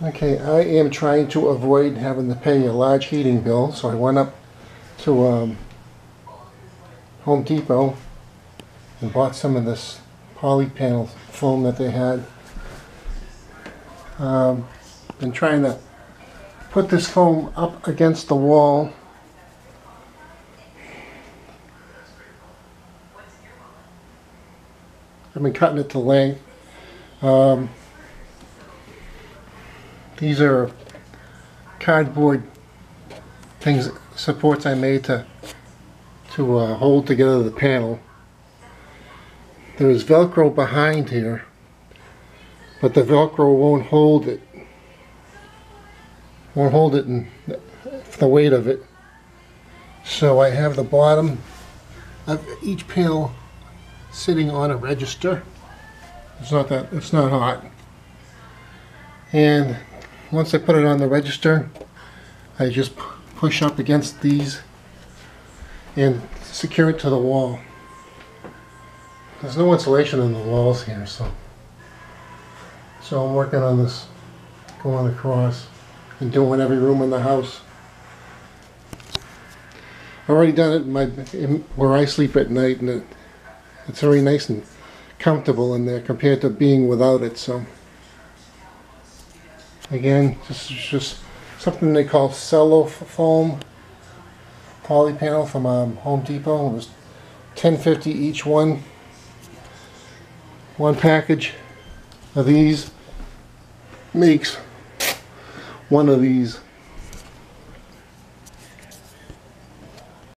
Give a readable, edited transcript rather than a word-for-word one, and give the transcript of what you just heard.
Okay, I am trying to avoid having to pay a large heating bill, so I went up to Home Depot and bought some of this poly panel foam that they had. Been trying to put this foam up against the wall. I've been cutting it to length. These are cardboard things, supports I made to hold together the panel. There's velcro behind here, but the velcro won't hold it. Won't hold it in the weight of it. So I have the bottom of each panel sitting on a register. It's not hot. And once I put it on the register, I just push up against these and secure it to the wall. There's no insulation in the walls here, so I'm working on this going across and doing every room in the house. I've already done it where I sleep at night, and it's very nice and comfortable in there compared to being without it. So again, this is just something they call cello foam poly panel from Home Depot. It was $10.50 each one. One package of these makes one of these.